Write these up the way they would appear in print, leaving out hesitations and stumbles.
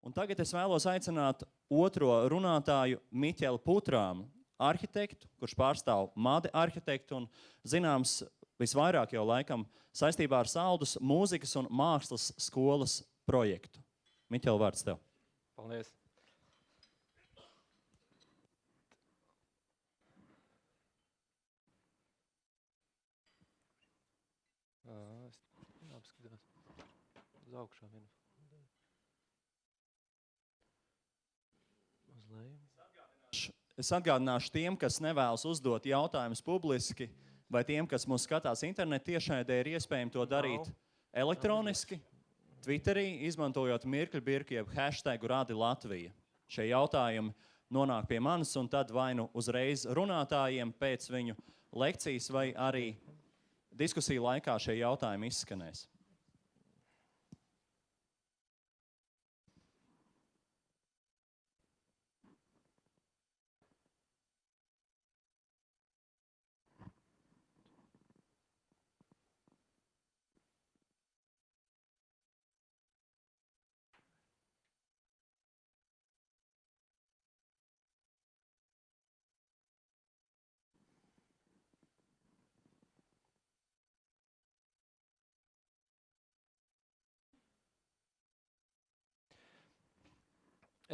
Un tagad es vēlos aicināt otro runātāju Miķeli Putrāmu, arhitektu, kurš pārstāv Made arhitektu un zināms visvairāk jau laikam saistībā ar Saldus mūzikas un mākslas skolas projektu. Miķeli, vārds tev. Paldies. Es apskatās uz augšā vienu. Uz leju. Es atgādināšu tiem, kas nevēlas uzdot jautājumus publiski, vai tiem, kas mūs skatās internetu tiešraidē, ir iespējams to darīt elektroniski, Twitterī, izmantojot mirkļbirki jeb hashtagu Radi Latvija. Šie jautājumi nonāk pie manis un tad vai nu uzreiz runātājiem pēc viņu lekcijas vai arī diskusiju laikā šie jautājumi izskanēs.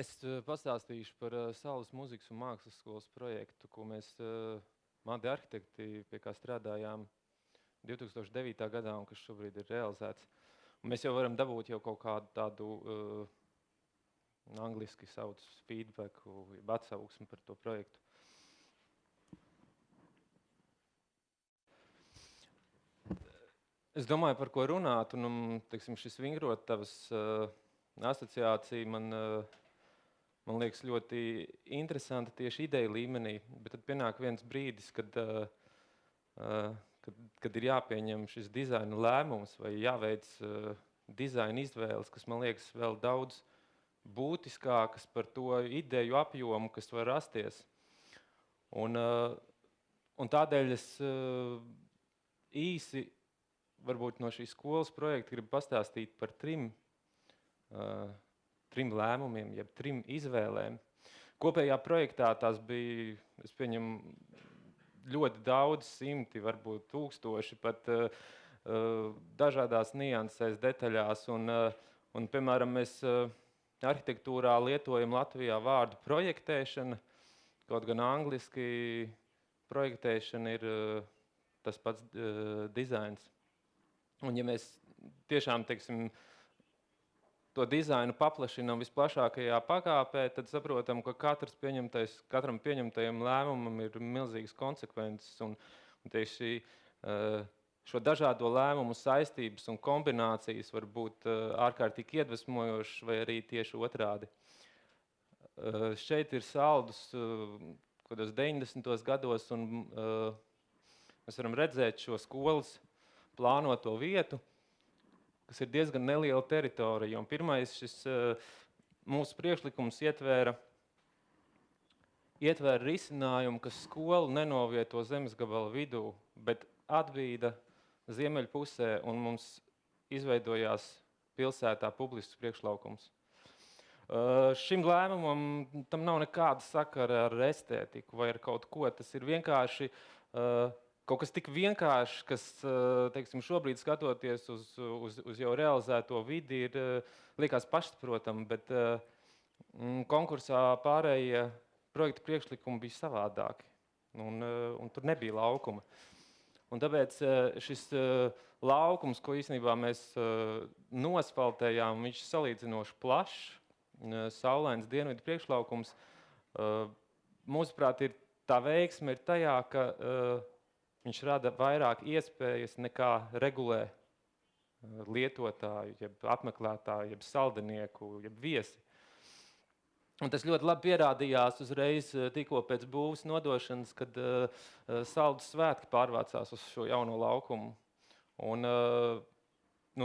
Es pastāstīšu par Saules mūzikas un mākslas skolas projektu, ko mēs Made arhitekti pie kā strādājām 2009. gadā un kas šobrīd ir realizēts. Un mēs jau varam dabūt jau kaut kādu tādu angliski sauc feedbacku, jeb atsauksmi par to projektu. Es domāju, par ko runāt, un teiksim, šis vingrotavas asociācija man liekas ļoti interesanta tieši ideja līmenī, bet tad pienāk viens brīdis, kad ir jāpieņem šis dizaina lēmums vai jāveic dizaina izvēles, kas man liekas vēl daudz būtiskākas par to ideju apjomu, kas var rasties. Un tādēļ es īsi varbūt no šīs skolas projekta gribu pastāstīt par trim lēmumiem, jeb trim izvēlēm. Kopējā projektā tās bija, es pieņemu, ļoti daudz, simti, varbūt tūkstoši, pat dažādās niansēs, detaļās. Un piemēram, mēs arhitektūrā lietojam Latvijā vārdu projektēšana, kaut gan angliski projektēšana ir tas pats dizains. Un ja mēs tiešām, teiksim, to dizainu paplašinām visplašākajā pakāpē, tad saprotam, ka katram pieņemtajam lēmumam ir milzīgas konsekvences. Un tieši šo dažādo lēmumu saistības un kombinācijas var būt ārkārtīgi iedvesmojošas vai arī tieši otrādi. Šeit ir Saldus kādos 90. gados, un mēs varam redzēt šo skolas plānoto vietu, kas ir diezgan neliela teritorija. Un pirmais šis mūsu priekšlikums ietvēra risinājumu, ka skolu nenovieto zemesgabala vidū, bet atbīda ziemeļpusē, un mums izveidojās pilsētā publisks priekšlaukums. Šim lēmumam tam nav nekāda sakara ar estētiku vai ar kaut ko. Tas ir vienkārši kaut kas tik vienkāršs, kas, teiksim, šobrīd skatoties uz jau realizēto vidi, liekas pašsaprotami, bet konkursā pārējie projekta priekšlikumi bija savādāki, un tur nebija laukuma. Un tāpēc šis laukums, ko īstenībā mēs nosfaltējām, viņš salīdzinoši plašs, saulains dienvidu priekšlaukums, mūsuprāt, tā veiksme ir tajā, ka viņš rada vairāk iespējas nekā regulē lietotāju, jeb apmeklētāju, jeb saldinieku, jeb viesi. Un tas ļoti labi pierādījās uzreiz tikko pēc būvs nodošanas, kad Saldus svētki pārvācās uz šo jauno laukumu. Un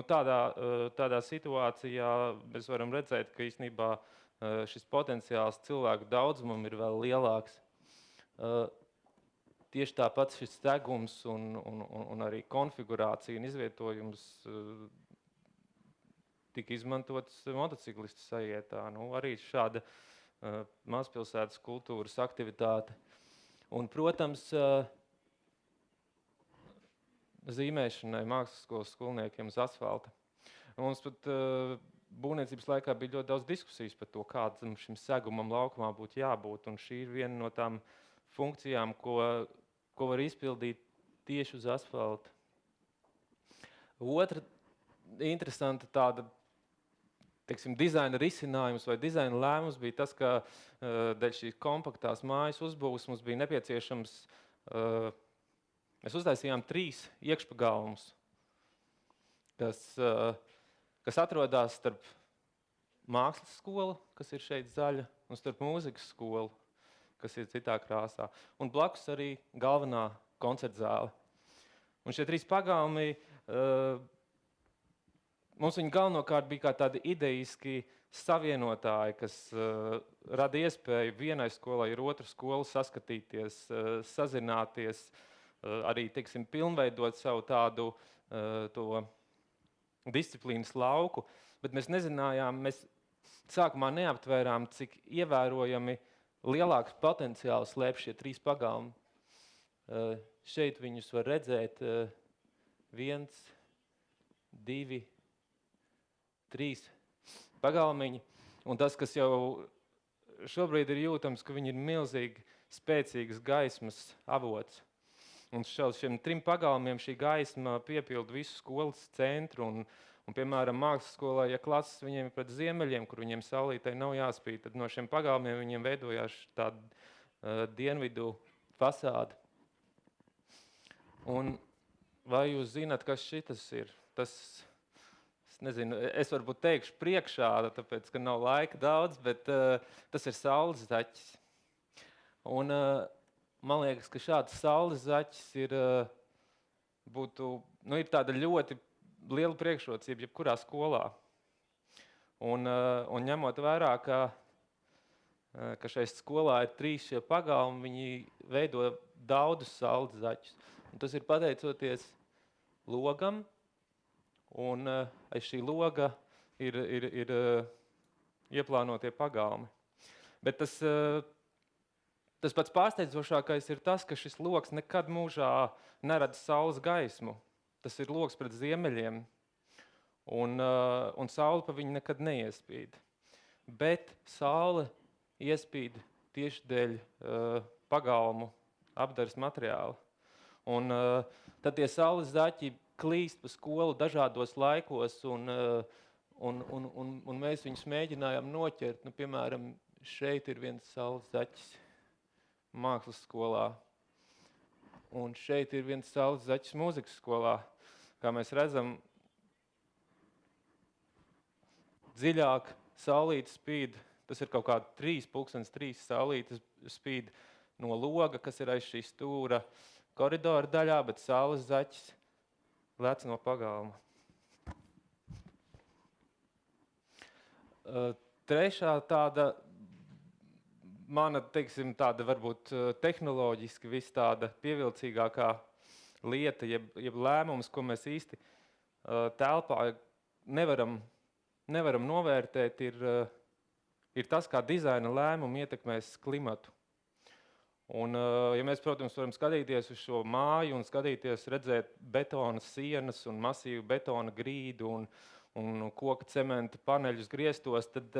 tādā situācijā mēs varam redzēt, ka īstenībā šis potenciāls cilvēku daudzumam ir vēl lielāks. Tieši tāpat šis segums un arī konfigurācija un izvietojums tika izmantotas motociklistu sajietā. Nu, arī šāda mazpilsētas kultūras aktivitāte. Un, protams, zīmēšanai mākslas skolas skolniekiem uz asfalta. Mums pat būvniecības laikā bija ļoti daudz diskusijas par to, kādam šim segumam laukumā būtu jābūt. Un šī ir viena no tām funkcijām, ko var izpildīt tieši uz asfalta. Otra interesanta tāda, teiksim, dizaina risinājums vai dizaina lēmums bija tas, ka dēļ šīs kompaktās mājas uzbūves mums bija nepieciešams, mēs uztaisījām 3 iekšpagalmus, kas atrodas starp mākslas skolu, kas ir šeit zaļa, un starp mūzikas skolu, kas ir citā krāsā. Un blakus arī galvenā koncertzāle. Un šie 3 pagalmi, mums viņi galvenokārt bija kā tādi ideiski savienotāji, kas rada iespēju vienai skolai ar otru skolu saskatīties, sazināties, arī, teiksim, pilnveidot savu tādu to disciplīnas lauku, bet mēs nezinājām, mēs sākumā neaptvērām, cik ievērojami lielāks potenciāls slēp šie 3 pagalmi. Šeit viņus var redzēt 1, 2, 3 pagalmiņi. Un tas, kas jau šobrīd ir jūtams, ka viņi ir milzīgi spēcīgas gaismas avots. Un šiem 3 pagalmiem šī gaisma piepilda visu skolas centru. Un piemēram, mākslas skolā, ja klases viņiem ir pret ziemeļiem, kur viņiem saulītei nav jāspīd, tad no šiem pagalmiem viņiem veidojās tāda dienvidu fasāde. Un vai jūs zināt, kas šitas ir? Tas, es nezinu, es varbūt teikšu priekšā, tāpēc, ka nav laika daudz, bet tas ir saules zaķis. Un man liekas, ka šāds saules zaķis ir tāda ļoti liela priekšrocība jebkurā skolā. Un ņemot vērā, ka šeit skolā ir 3 šie pagalmi, viņi veido daudzus saules zaķus. Un tas ir pateicoties logam, un aiz šī loga ir ieplānotie pagalmi. Bet tas pats pārsteidzošākais ir tas, ka šis logs nekad mūžā nerada saules gaismu. Tas ir logs pret ziemeļiem, un saule pa viņu nekad neiespīd. Bet saule iespīd tieši dēļ pagalmu apdares materiāla. Un tad tie saules zaķi klīst pa skolu dažādos laikos, un mēs viņus mēģinājām noķert. Nu, piemēram, šeit ir viens saules zaķis mākslas skolā, un šeit ir viens saules zaķis mūzikas skolā. Kā mēs redzam, dziļāk saulīte spīd, tas ir kaut kādi 3 saulītes spīd no loga, kas ir aiz šī stūra koridora daļā, bet saules zaķis lec no pagalma. Trešā tāda, mana, teiksim, tāda varbūt tehnoloģiski vis tāda pievilcīgākā lieta, jeb lēmums, ko mēs īsti telpā nevaram novērtēt, ir tas, kā dizaina lēmumi ietekmēs klimatu. Un, ja mēs, protams, varam skatīties uz šo māju un redzēt betona sienas un masīvu betona grīdu un koka cementa paneļus griestos, tad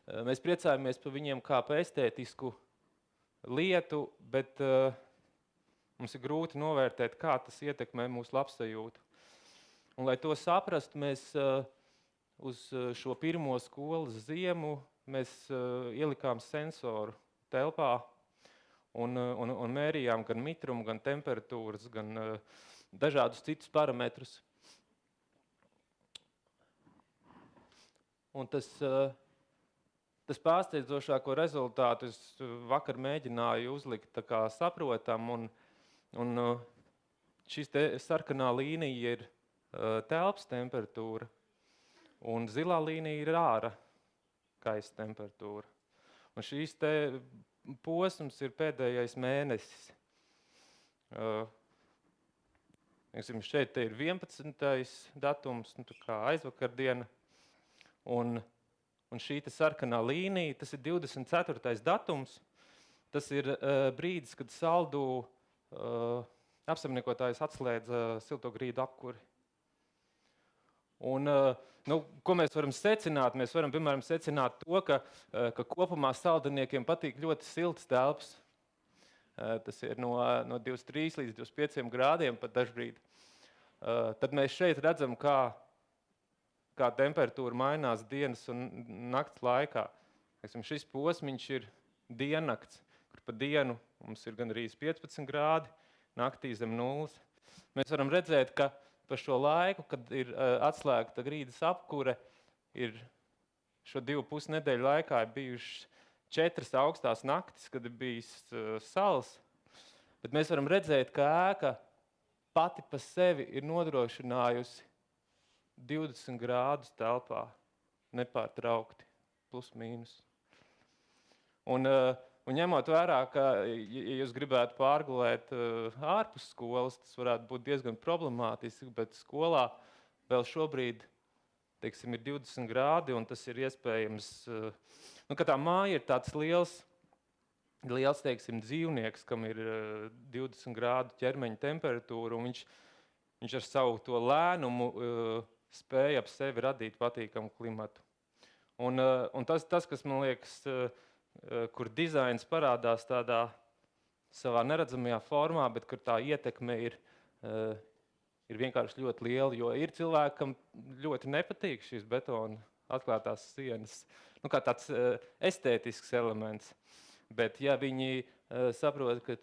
mēs priecājamies par viņiem kā par estētisku lietu, bet mums ir grūti novērtēt, kā tas ietekmē mūsu labsajūtu. Un, lai to saprastu, mēs uz šo pirmo skolas ziemu mēs ielikām sensoru telpā un mērījām gan mitrumu, gan temperatūras, gan dažādus citus parametrus. Un tas pārsteidzošāko rezultātu es vakar mēģināju uzlikt tā kā saprotam, un šis sarkanā līnija ir telpas temperatūra, un zilā līnija ir āra gaisa temperatūra. Un šīs te posms ir pēdējais mēnesis. Šeit ir 11. datums, tā kā aizvakardiena. Un šī sarkanā līnija, tas ir 24. datums. Tas ir brīdis, kad Saldū apsaimniekotājs atslēdza silto grīdu apkuri. Un, ko mēs varam secināt? Mēs varam, piemēram, secināt to, ka kopumā saldiniekiem patīk ļoti siltas telpas. Tas ir no 23 līdz 25 grādiem pat dažbrīd. Tad mēs šeit redzam, kā temperatūra mainās dienas un nakts laikā. Šis posmiņš ir diennakts, kur pa dienu mums ir gandrīz 15 grādi, naktī zem nulles. Mēs varam redzēt, ka pa šo laiku, kad ir atslēgta grīdas apkure, ir šo 2,5 nedēļu laikā bijušas 4 augstās naktis, kad ir bijis sals. Bet mēs varam redzēt, ka ēka pati pa sevi ir nodrošinājusi 20 grādus telpā, nepārtraukti, plus mīnus. Un ņemot vērā, ka, ja jūs gribētu pārgulēt ārpus skolas, tas varētu būt diezgan problemātiski, bet skolā vēl šobrīd, teiksim, ir 20 grādi, un tas ir iespējams, ka tā māja ir tāds liels, teiksim, dzīvnieks, kam ir 20 grādu ķermeņa temperatūra, un viņš ar savu to lēnumu spēja ap sevi radīt patīkamu klimatu. Un tas, kas man liekas, kur dizains parādās tādā savā neredzamajā formā, bet kur tā ietekme ir vienkārši ļoti liela, jo ir cilvēkam ļoti nepatīk šīs betona atklātās sienas, kā tāds estētisks elements. Bet ja viņi saprot, ka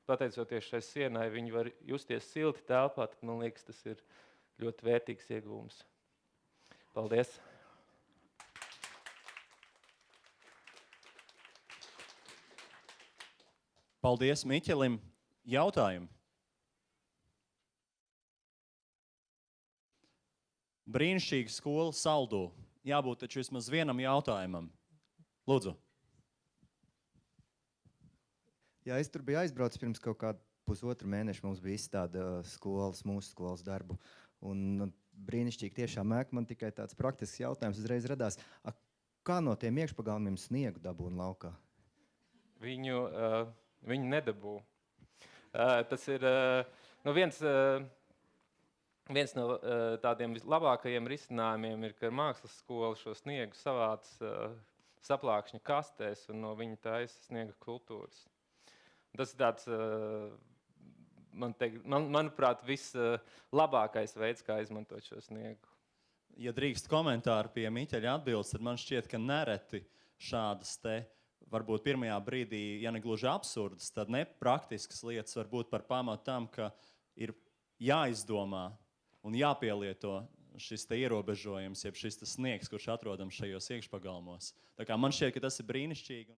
pateicoties šai sienai, viņi var justies silti telpā, tad man liekas, tas ir ļoti vērtīgs iegūms. Paldies! Paldies Miķelim. Jautājumi? Brīnišķīga skola Saldū. Jābūt taču vismaz vienam jautājumam. Lūdzu. Jā, es tur biju aizbraucis pirms kaut kādu pusotru mēnešu. Mums bija izstāde mūsu skolas darbu. Un brīnišķīgi tiešām ēka. Man tikai tāds praktisks jautājums uzreiz radās. Kā no tiem iekšpagalmiem sniegu dabūna laukā? Viņu nedabū. Tas ir viens no tādiem labākajiem risinājumiem ir, ka mākslas skola šo sniegu savāc saplākšņa kastēs un no viņa taisa sniega kultūras. Tas ir tāds, manuprāt, vislabākais veids, kā izmantot šo sniegu. Ja drīkst komentāru pie Miķeļa atbildes, tad man šķiet, ka nereti šādas varbūt pirmajā brīdī, ja ne gluži absurdas, tad nepraktiskas lietas var būt par pamatu tam, ka ir jāizdomā un jāpielieto šis ierobežojums, jeb šis sniegs, kurš atrodams šajos iekšpagalmos. Tā kā man šķiet, ka tas ir brīnišķīgi.